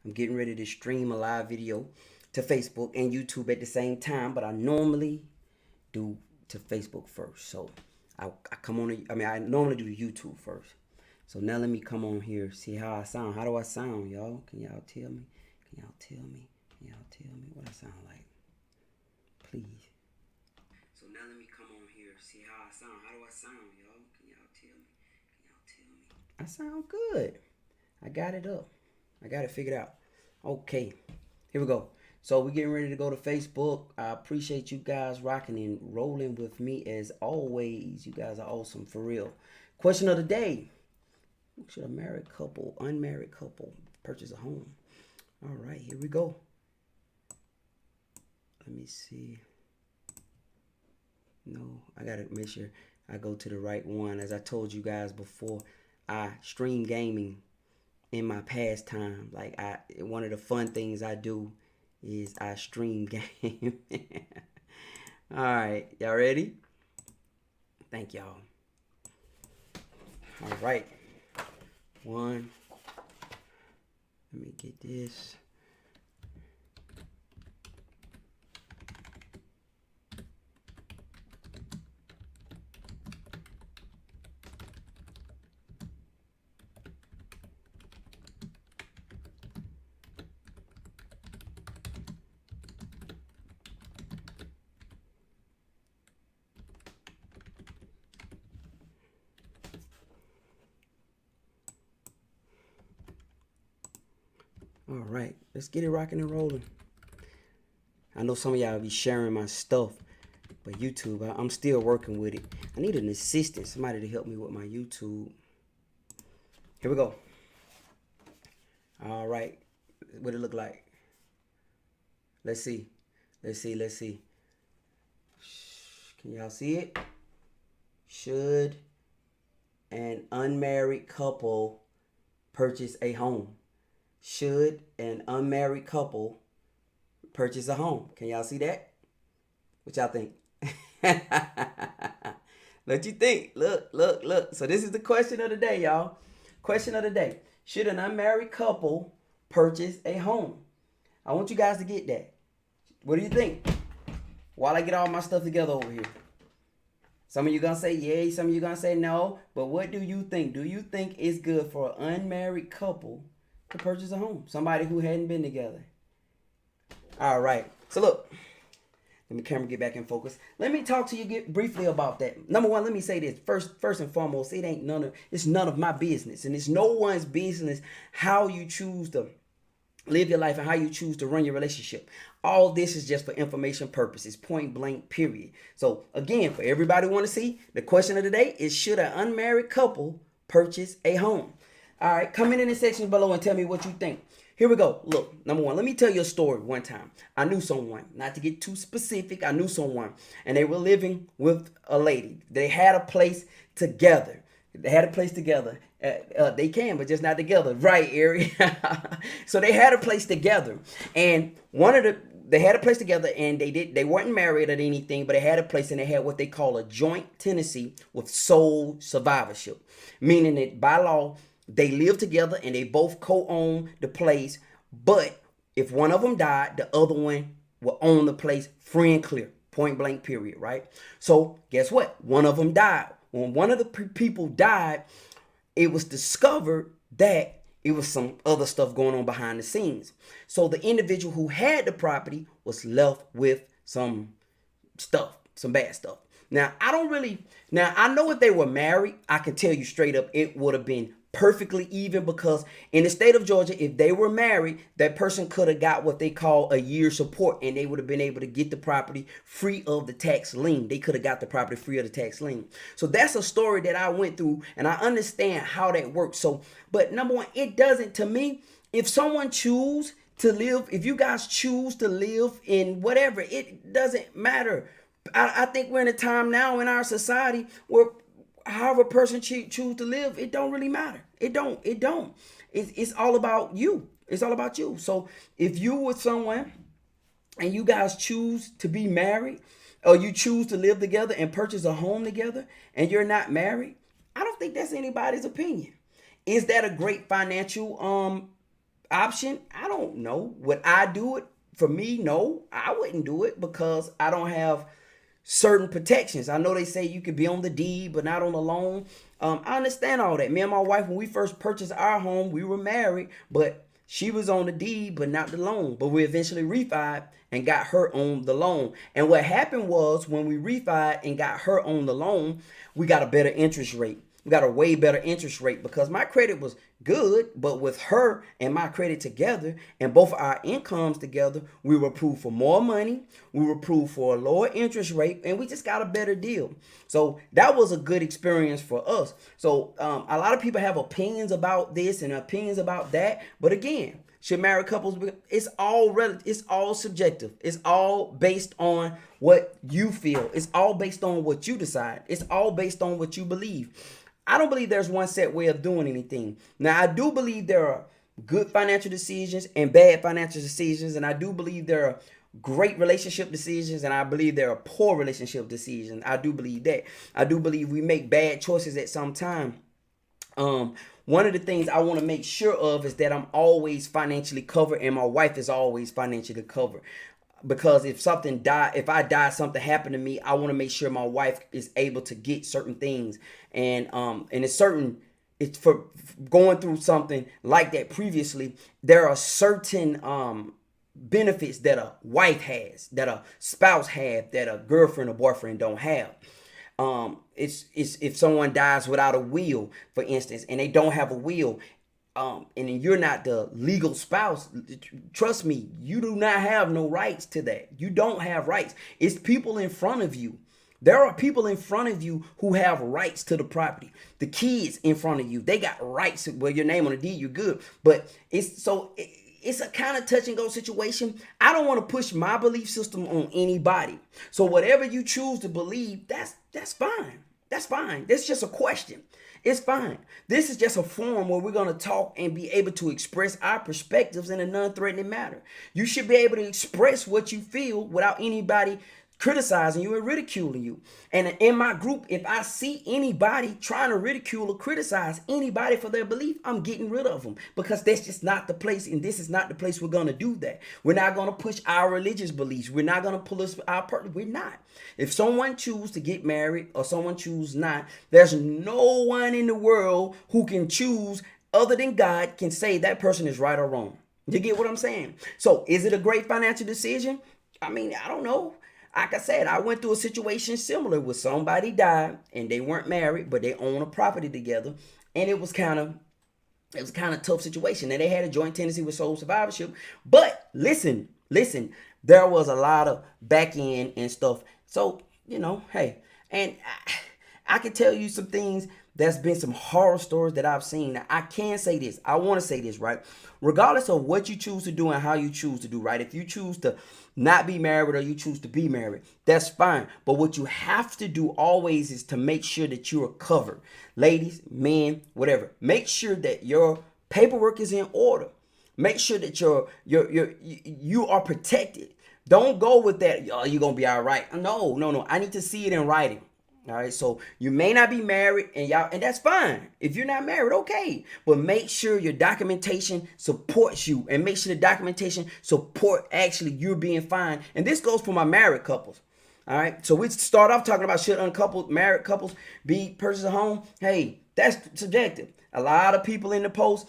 I'm getting ready to stream a live video to Facebook and YouTube at the same time, but I normally do to Facebook first. So I come on. I normally do the YouTube first. So now let me come on here, see how I sound. How do I sound, y'all? Can y'all tell me? Can y'all tell me? Can y'all tell me what I sound like? Please. So now let me come on here, see how I sound. How do I sound, y'all? Can y'all tell me? Can y'all tell me? I sound good. I got it up. I got it figured out. Okay, here we go. So we're getting ready to go to Facebook. I appreciate you guys rocking and rolling with me as always. You guys are awesome for real. Question of the day: should a married couple, unmarried couple, purchase a home? All right, here we go. Let me see. No, I gotta make sure I go to the right one. As I told you guys before, I stream gaming in my pastime. Like one of the fun things I do is I stream game. All right, y'all ready? Thank y'all. All right, one. Let me get this. All right, let's get it rocking and rolling. I know some of y'all be sharing my stuff, but YouTube, I'm still working with it. I need an assistant, somebody to help me with my YouTube. Here we go. All right, what it look like? Let's see. Let's see. Can y'all see it? Should an unmarried couple purchase a home? Should an unmarried couple purchase a home? Can y'all see that? What y'all think? What you think? Look. So this is the question of the day, y'all. Question of the day. Should an unmarried couple purchase a home? I want you guys to get that. What do you think? While I get all my stuff together over here. Some of you gonna say yay, some of you gonna say no. But what do you think? Do you think it's good for an unmarried couple to purchase a home? Somebody who hadn't been together. All right. So look, let me camera get back in focus. Let me talk to you briefly about that. Number one, let me say this first and foremost. It's none of my business, and it's no one's business how you choose to live your life and how you choose to run your relationship. All this is just for information purposes, point blank, period. So again, for everybody who want to see, the question of the day is: should an unmarried couple purchase a home? All right, comment in the section below and tell me what you think. Here we go. Look, number one, let me tell you a story. One time, I knew someone, not to get too specific, I knew someone, and they were living with a lady. They had a place together. They can, but just not together. Right, Ari? So they had a place together. And they had a place together, and they weren't married or anything, but they had a place, and they had what they call a joint tenancy with sole survivorship. Meaning that by law, they live together and they both co-own the place, but if one of them died, the other one will own the place free and clear. Point blank, period, right? So guess what? One of them died. When one of the people died, it was discovered that it was some other stuff going on behind the scenes. So the individual who had the property was left with some stuff, some bad stuff. Now, I know if they were married, I can tell you straight up, it would have been perfectly even, because in the state of Georgia, if they were married, that person could have got what they call a year's support, and they would have been able to get the property free of the tax lien. They could have got the property free of the tax lien. So that's a story that I went through, and I understand how that works. So, but number one, it doesn't, to me, if you guys choose to live in whatever, it doesn't matter. I think we're in a time now in our society where however a person choose to live, it don't really matter. It don't. It's all about you. It's all about you. So if you with someone and you guys choose to be married, or you choose to live together and purchase a home together, and you're not married, I don't think that's anybody's opinion. Is that a great financial option, I don't know. Would I do it? For me, no, I wouldn't do it because I don't have certain protections. I know they say you could be on the deed but not on the loan. I understand all that. Me and my wife, when we first purchased our home, we were married, but she was on the deed but not the loan. But we eventually refied and got her on the loan. And what happened was when we refied and got her on the loan, we got a better interest rate. We got a way better interest rate because my credit was good, but with her and my credit together and both our incomes together, we were approved for more money, we were approved for a lower interest rate, and we just got a better deal. So that was a good experience for us. So a lot of people have opinions about this and opinions about that, but again, should married couples, it's all relative, it's all subjective, it's all based on what you feel, it's all based on what you decide, it's all based on what you believe. I don't believe there's one set way of doing anything. Now, I do believe there are good financial decisions and bad financial decisions, and I do believe there are great relationship decisions, and I believe there are poor relationship decisions. I do believe that. I do believe we make bad choices at some time. One of the things I want to make sure of is that I'm always financially covered, and my wife is always financially covered. Because if if I die, something happened to me, I want to make sure my wife is able to get certain things, and it's for going through something like that previously. There are certain benefits that a wife has, that a spouse have, that a girlfriend or boyfriend don't have. It's if someone dies without a will, for instance, and they don't have a will, and you're not the legal spouse, trust me, you do not have no rights to that. You don't have rights. It's people in front of you. There are people in front of you who have rights to the property. The kids in front of you, they got rights. Well, your name on the deed, you're good. But it's a kind of touch and go situation. I don't want to push my belief system on anybody. So whatever you choose to believe, that's fine. That's fine. That's just a question. It's fine. This is just a forum where we're going to talk and be able to express our perspectives in a non-threatening manner. You should be able to express what you feel without anybody criticizing you and ridiculing you. And in my group, if I see anybody trying to ridicule or criticize anybody for their belief, I'm getting rid of them, because that's just not the place, and this is not the place we're going to do that. We're not going to push our religious beliefs. We're not going to pull us our part. We're not. If someone chooses to get married or someone chooses not, there's no one in the world who can choose other than God can say that person is right or wrong. You get what I'm saying? So is it a great financial decision? I mean, I don't know. Like I said, I went through a situation similar where somebody died and they weren't married, but they own a property together, and it was kind of tough situation. And they had a joint tenancy with sole survivorship. But listen, there was a lot of back end and stuff. So, hey, and I can tell you some things. There's been some horror stories that I've seen. Now, I can say this. I want to say this, right? Regardless of what you choose to do and how you choose to do, right? If you choose to not be married or you choose to be married, that's fine. But what you have to do always is to make sure that you are covered. Ladies, men, whatever. Make sure that your paperwork is in order. Make sure that you are protected. Don't go with that, oh, you're going to be all right. No. I need to see it in writing. All right, so you may not be married, and that's fine. If you're not married, okay. But make sure your documentation supports you, and make sure the documentation support actually you being fine. And this goes for my married couples. All right, so we start off talking about should uncoupled married couples be purchase a home? Hey, that's subjective. A lot of people in the post,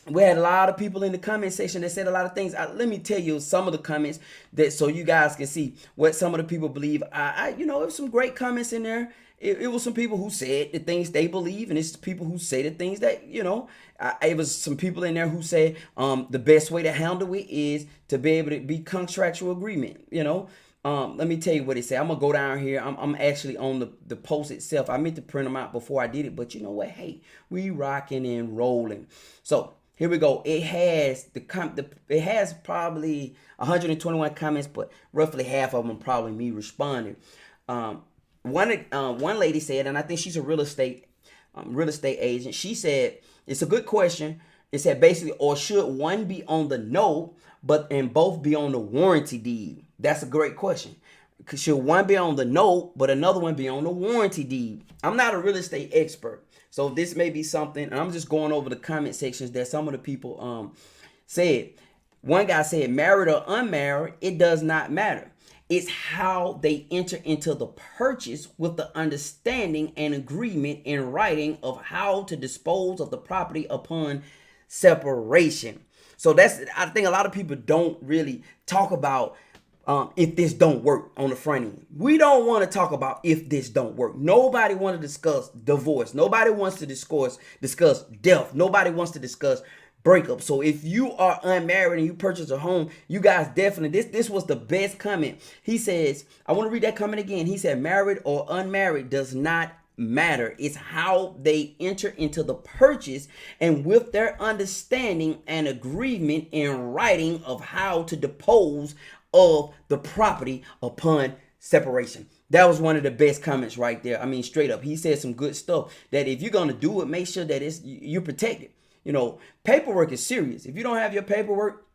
we had a lot of people in the comment section that said a lot of things. Let me tell you some of the comments that so you guys can see what some of the people believe. It was some great comments in there. It was some people who said the things they believe, and it's people who say the things that, it was some people in there who said the best way to handle it is to be able to be contractual agreement, Let me tell you what it said. I'm going to go down here. I'm actually on the post itself. I meant to print them out before I did it, but you know what? Hey, we rocking and rolling. So here we go. It has probably 121 comments, but roughly half of them probably me responding. One lady said, and I think she's a real estate agent. She said it's a good question. It said basically, or should one be on the note, and both be on the warranty deed? That's a great question. Should one be on the note, but another one be on the warranty deed? I'm not a real estate expert, So this may be something, and I'm just going over the comment sections that some of the people said. One guy said, married or unmarried, it does not matter. It's how they enter into the purchase with the understanding and agreement in writing of how to dispose of the property upon separation. So that's, I think a lot of people don't really talk about if this don't work on the front end. We don't want to talk about if this don't work. Nobody wants to discuss divorce. Nobody wants to discuss death. Nobody wants to discuss breakup. So if you are unmarried and you purchase a home, you guys definitely, this was the best comment. He says, I want to read that comment again. He said, married or unmarried does not matter. It's how they enter into the purchase and with their understanding and agreement in writing of how to dispose of the property upon separation. That was one of the best comments right there. I mean, straight up, he said some good stuff that if you're going to do it, make sure that you protect it. You know, paperwork is serious. If you don't have your paperwork,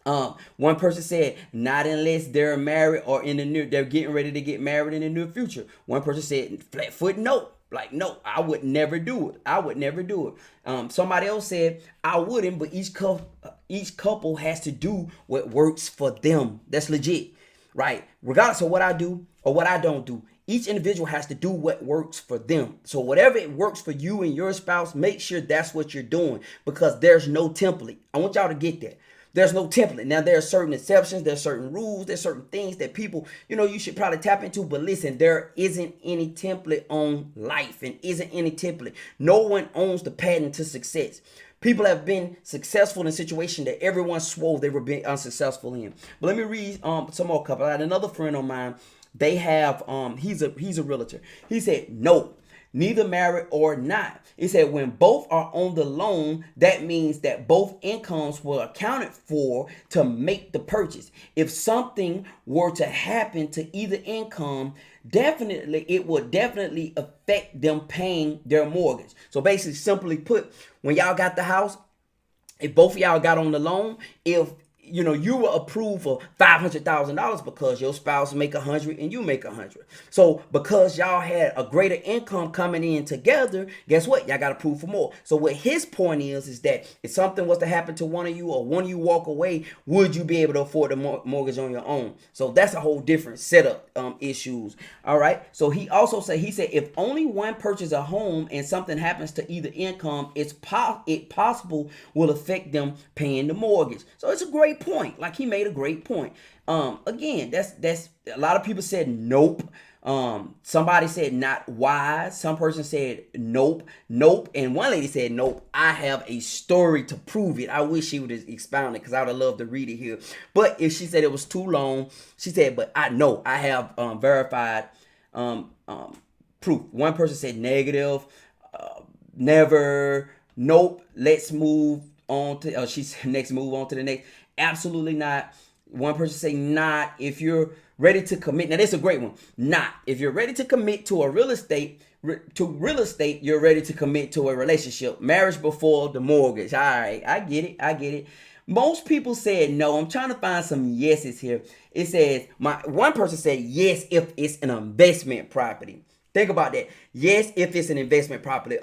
one person said, not unless they're married or they're getting ready to get married in the near future. One person said, flat foot, no. Like, no, I would never do it. I would never do it. Somebody else said, I wouldn't, but each couple has to do what works for them. That's legit, right? Regardless of what I do or what I don't do, each individual has to do what works for them. So whatever it works for you and your spouse, make sure that's what you're doing, because there's no template. I want y'all to get that. There's no template. Now, there are certain exceptions, there's certain rules, there's certain things that people, you should probably tap into. But listen, there isn't any template on life and isn't any template. No one owns the patent to success. People have been successful in situations that everyone swore they were being unsuccessful in. But let me read some more couple. I had another friend of mine. They have he's a realtor. He said, no, neither married or not. He said when both are on the loan, that means that both incomes were accounted for to make the purchase. If something were to happen to either income, it would definitely affect them paying their mortgage. So basically, simply put, when y'all got the house, if both of y'all got on the loan, if you were approved for $500,000 because your spouse make 100 and you make 100. So because y'all had a greater income coming in together, guess what? Y'all got approved for more. So what his point is that if something was to happen to one of you or one of you walk away, would you be able to afford the mortgage on your own? So that's a whole different setup issues. All right. So he said if only one purchases a home and something happens to either income, it possible will affect them paying the mortgage. So it's a great point. Like, he made a great point. Again, that's a lot of people said nope. Somebody said not wise. Some person said nope, and one lady said nope. I have a story to prove it. I wish she would have expounded, because I would have loved to read it here. But if she said it was too long, she said, but I know I have verified proof. One person said negative, never, nope. Let's move on to. She said next, move on to the next. Absolutely not. One person say not if you're ready to commit. Now, this is a great one. Not if you're ready to commit to real estate, you're ready to commit to a relationship. Marriage before the mortgage. All right, I get it. Most people said no. I'm trying to find some yeses here. It says one person said yes if it's an investment property. Think about that. Yes if it's an investment property.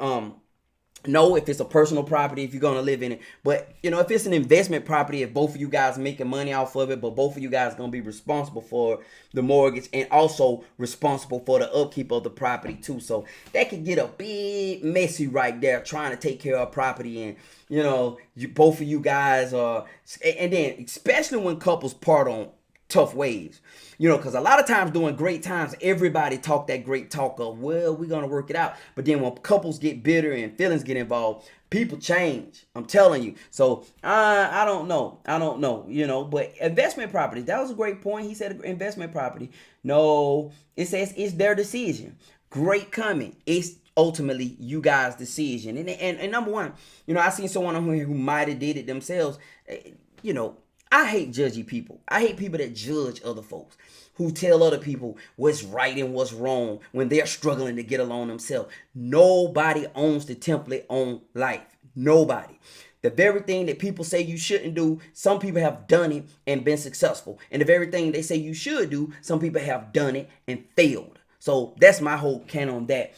No, if it's a personal property, if you're going to live in it. But, if it's an investment property, if both of you guys making money off of it, but both of you guys going to be responsible for the mortgage and also responsible for the upkeep of the property too. So that could get a bit messy right there, trying to take care of property. And, both of you guys are, and then especially when couples part on tough ways, because a lot of times during great times, everybody talk that great talk of, well, we're going to work it out. But then when couples get bitter and feelings get involved, people change. I'm telling you. So I don't know, but investment property, that was a great point. He said investment property. No, it says it's their decision. Great comment. It's ultimately you guys' decision. And number one, I seen someone on here who might have did it themselves. I hate judgy people. I hate people that judge other folks, who tell other people what's right and what's wrong when they're struggling to get along themselves. Nobody owns the template on life. Nobody. The very thing that people say you shouldn't do, some people have done it and been successful. And the very thing they say you should do, some people have done it and failed. So that's my whole can on that.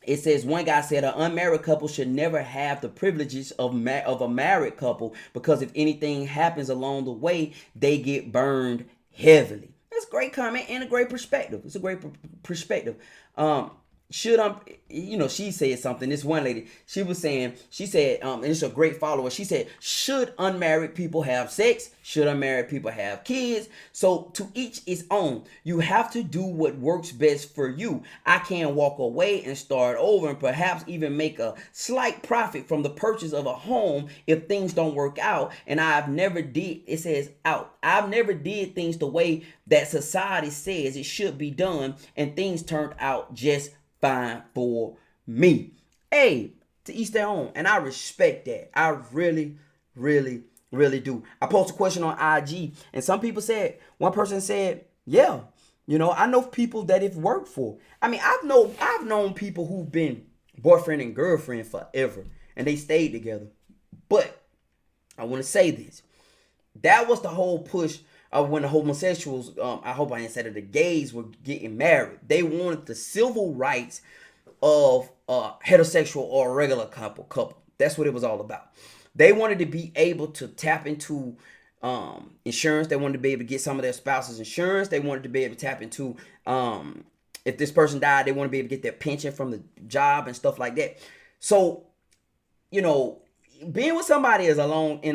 It says one guy said an unmarried couple should never have the privileges of a married couple because if anything happens along the way, they get burned heavily. That's a great comment and a great perspective. It's a great perspective. Should she said something. This one lady, she was saying, she said, and it's a great follower. She said, should unmarried people have sex? Should unmarried people have kids? So to each its own. You have to do what works best for you. I can walk away and start over and perhaps even make a slight profit from the purchase of a home if things don't work out. And I've never did, it says out. I've never did things the way that society says it should be done, and things turned out just fine for me. Hey, to each their own, and I respect that. I really, really, really do. I posted a question on IG, and some people said, one person said, yeah, I know people that it worked for. I mean, I've known people who've been boyfriend and girlfriend forever, and they stayed together. But I want to say this: that was the whole push of when the homosexuals, I hope I didn't say that, the gays were getting married. They wanted the civil rights of a heterosexual or a regular couple. That's what it was all about. They wanted to be able to tap into insurance. They wanted to be able to get some of their spouse's insurance. They wanted to be able to tap into, if this person died, they want to be able to get their pension from the job and stuff like that. So, being with somebody in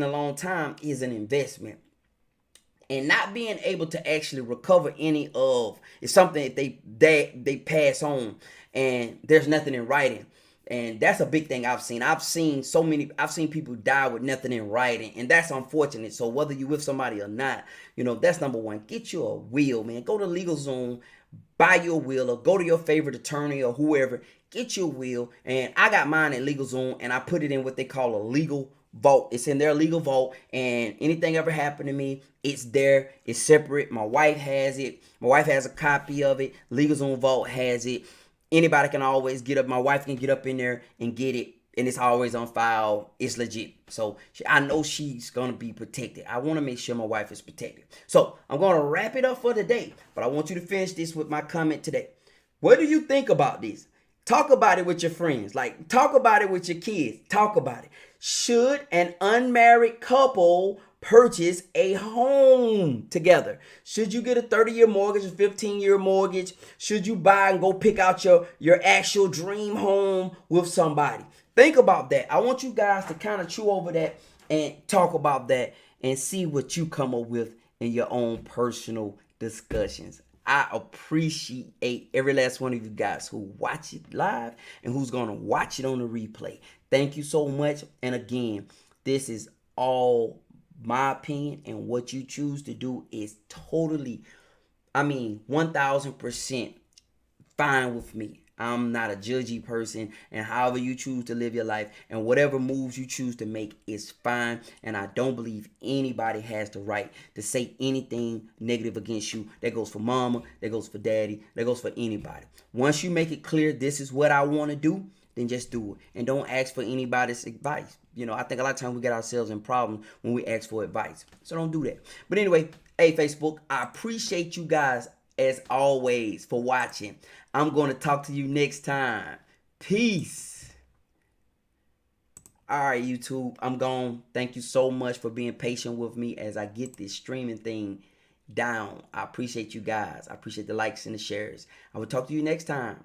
a long time is an investment. And not being able to actually recover any of is something that they pass on, and there's nothing in writing. And that's a big thing I've seen. I've seen people die with nothing in writing, and that's unfortunate. So whether you with somebody or not, that's number one. Get you a will, man. Go to LegalZoom, buy you a will, or go to your favorite attorney or whoever. Get your will. And I got mine at LegalZoom, and I put it in what they call a legal vault. It's in their legal vault, and anything ever happened to me, it's there. It's separate. My wife has it. My wife has a copy of it. LegalZoom vault has it. Anybody can always get up. My wife can get up in there and get it, and it's always on file. It's legit. So I know she's gonna be protected. I want to make sure my wife is protected. So I'm gonna wrap it up for today, but I want you to finish this with my comment today. What do you think about this? Talk about it with your friends. Like, talk about it with your kids. Talk about it. Should an unmarried couple purchase a home together? Should you get a 30-year mortgage, a 15-year mortgage? Should you buy and go pick out your actual dream home with somebody? Think about that. I want you guys to kind of chew over that and talk about that and see what you come up with in your own personal discussions. I appreciate every last one of you guys who watch it live and who's going to watch it on the replay. Thank you so much. And again, this is all my opinion, and what you choose to do is totally, 1000% fine with me. I'm not a judgy person, and however you choose to live your life and whatever moves you choose to make is fine. And I don't believe anybody has the right to say anything negative against you. That goes for mama, that goes for daddy, that goes for anybody. Once you make it clear this is what I want to do, then just do it. And don't ask for anybody's advice. I think a lot of times we get ourselves in problems when we ask for advice. So don't do that. But anyway, hey, Facebook, I appreciate you guys as always for watching. I'm going to talk to you next time. Peace. All right, YouTube, I'm gone. Thank you so much for being patient with me as I get this streaming thing down. I appreciate you guys. I appreciate the likes and the shares. I will talk to you next time.